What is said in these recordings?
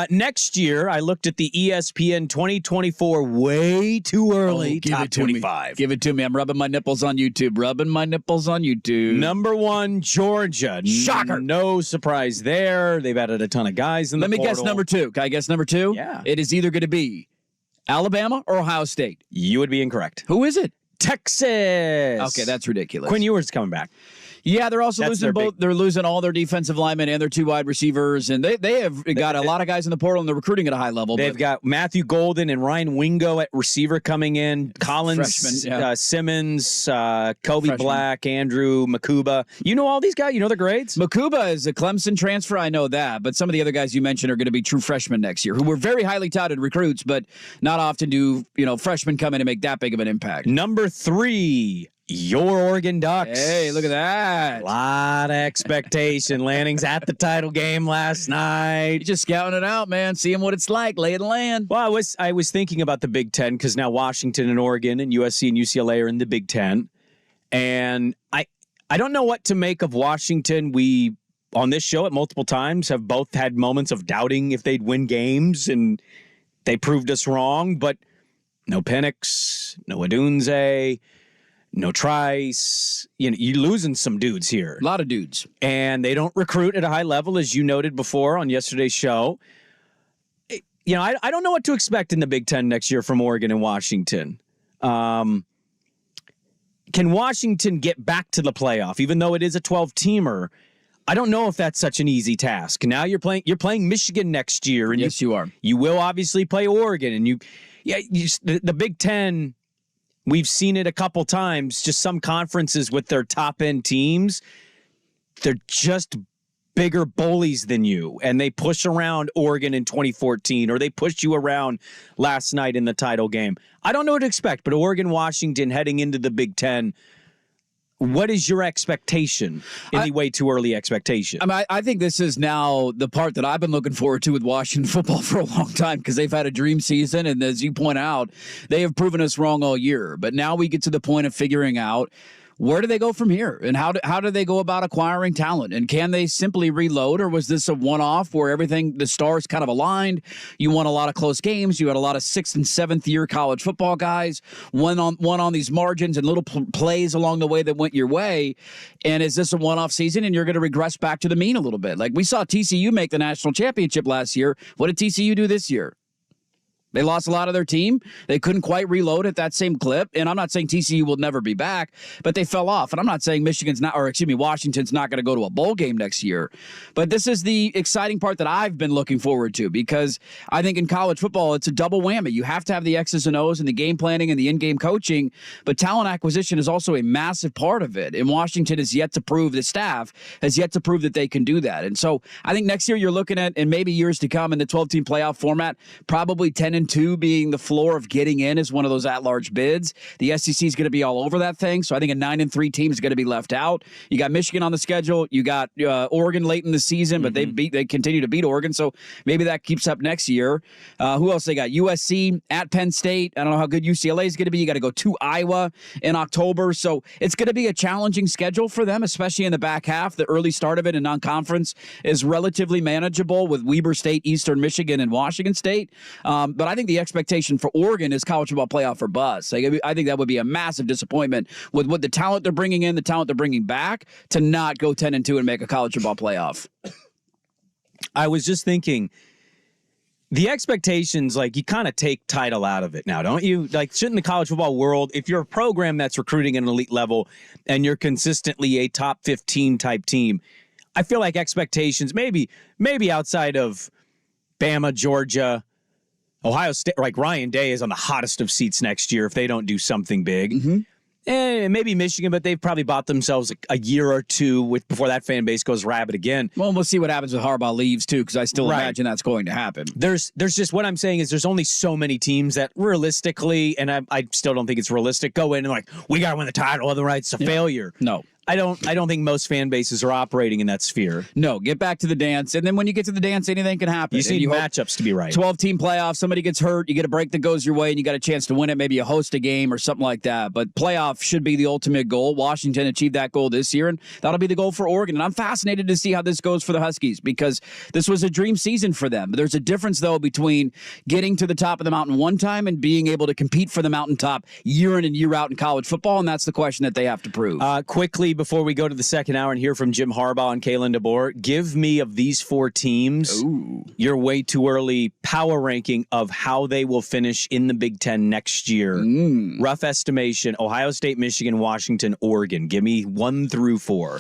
Next year, I looked at the ESPN 2024 way too early top 25. Give it to me. I'm rubbing my nipples on YouTube. Number 1, Georgia. Shocker. No surprise there. They've added a ton of guys in the portal. Let me guess number 2. Can I guess number 2? Yeah. It is either going to be Alabama or Ohio State. You would be incorrect. Who is it? Texas. Okay, that's ridiculous. Quinn Ewers coming back. Yeah, they're also losing both. They're losing all their defensive linemen and their 2 wide receivers, and they have got a lot of guys in the portal, and they're recruiting at a high level. They've got Matthew Golden and Ryan Wingo at receiver coming in. Collins, Simmons, Kobe Black, Andrew Makuba. You know all these guys? You know their grades? Makuba is a Clemson transfer. I know that, but some of the other guys you mentioned are going to be true freshmen next year, who were very highly touted recruits, but not often do freshmen come in and make that big of an impact. Number 3. Your Oregon Ducks. Hey, look at that. A lot of expectation. Lanning's at the title game last night. You're just scouting it out, man. Seeing what it's like. Lay it land. Well, I was thinking about the Big Ten because now Washington and Oregon and USC and UCLA are in the Big Ten. And I don't know what to make of Washington. We, on this show at multiple times, have both had moments of doubting if they'd win games, and they proved us wrong. But no Penix, no Odunze, no Trice. You're losing some dudes here. A lot of dudes. And they don't recruit at a high level, as you noted before on yesterday's show. I don't know what to expect in the Big Ten next year from Oregon and Washington. Can Washington get back to the playoff, even though it is a 12-teamer? I don't know if that's such an easy task. Now you're playing Michigan next year. And yes, you are. You will obviously play Oregon. And the Big Ten, we've seen it a couple times, just some conferences with their top-end teams, they're just bigger bullies than you, and they push around Oregon in 2014, or they pushed you around last night in the title game. I don't know what to expect, but Oregon, Washington heading into the Big Ten, what is your expectation? Any way too early expectation? I think this is now the part that I've been looking forward to with Washington football for a long time, because they've had a dream season, and as you point out, they have proven us wrong all year. But now we get to the point of figuring out, where do they go from here? And how do they go about acquiring talent? And can they simply reload, or was this a one-off where the stars kind of aligned? You won a lot of close games. You had a lot of 6th and 7th year college football guys, one on these margins and little plays along the way that went your way. And is this a one-off season, and you're going to regress back to the mean a little bit? Like we saw TCU make the national championship last year. What did TCU do this year? They lost a lot of their team. They couldn't quite reload at that same clip. And I'm not saying TCU will never be back, but they fell off. And I'm not saying Washington's not going to go to a bowl game next year. But this is the exciting part that I've been looking forward to, because I think in college football, it's a double whammy. You have to have the X's and O's and the game planning and the in-game coaching, but talent acquisition is also a massive part of it. And Washington has yet to prove, the staff has yet to prove that they can do that. And so I think next year you're looking at, and maybe years to come in the 12-team playoff format, probably 10-2 being the floor of getting in as one of those at-large bids. The SEC is going to be all over that thing, so I think a 9-3 team is going to be left out. You got Michigan on the schedule. You got Oregon late in the season, but they continue to beat Oregon, so maybe that keeps up next year. Who else they got? USC at Penn State. I don't know how good UCLA is going to be. You got to go to Iowa in October, so it's going to be a challenging schedule for them, especially in the back half. The early start of it in non-conference is relatively manageable with Weber State, Eastern Michigan, and Washington State. But I think the expectation for Oregon is college football playoff for bust. I think that would be a massive disappointment with what the talent they're bringing in, the talent they're bringing back, to not go 10-2 and make a college football playoff. I was just thinking, the expectations, like, you kind of take title out of it now, don't you? Like, shouldn't the college football world, if you're a program that's recruiting at an elite level and you're consistently a top 15 type team, I feel like expectations, maybe outside of Bama, Georgia, Ohio State, like Ryan Day is on the hottest of seats next year if they don't do something big. Mm-hmm. And maybe Michigan, but they've probably bought themselves a year or two before that fan base goes rabid again. Well, we'll see what happens with Harbaugh leaves, too, because I still imagine that's going to happen. There's just, what I'm saying is there's only so many teams that realistically, and I still don't think it's realistic, go in and like, we got to win the title, otherwise it's a failure. No. I don't think most fan bases are operating in that sphere. No, get back to the dance. And then when you get to the dance, anything can happen. You just need matchups to be right. 12-team playoffs, somebody gets hurt, you get a break that goes your way, and you got a chance to win it. Maybe you host a game or something like that. But playoff should be the ultimate goal. Washington achieved that goal this year, and that'll be the goal for Oregon. And I'm fascinated to see how this goes for the Huskies because this was a dream season for them. But there's a difference, though, between getting to the top of the mountain one time and being able to compete for the mountaintop year in and year out in college football, and that's the question that they have to prove. Quickly, before we go to the second hour and hear from Jim Harbaugh and Kalen DeBoer, give me of these four teams your way too early power ranking of how they will finish in the Big Ten next year. Rough estimation, Ohio State, Michigan, Washington, Oregon. Give me 1 through 4.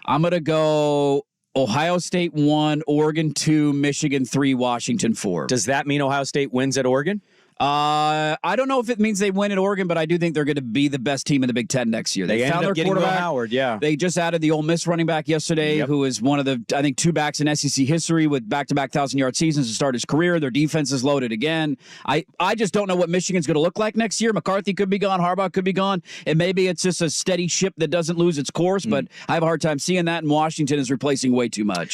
I'm going to go Ohio State 1, Oregon 2, Michigan 3, Washington 4. Does that mean Ohio State wins at Oregon? I don't know if it means they win at Oregon, but I do think they're going to be the best team in the Big Ten next year. They found ended up their getting Will quarterback. Howard, yeah. They just added the Ole Miss running back yesterday, who is one of the, I think, 2 backs in SEC history with back-to-back 1,000-yard seasons to start his career. Their defense is loaded again. I just don't know what Michigan's going to look like next year. McCarthy could be gone. Harbaugh could be gone. And maybe it's just a steady ship that doesn't lose its course, but I have a hard time seeing that, and Washington is replacing way too much.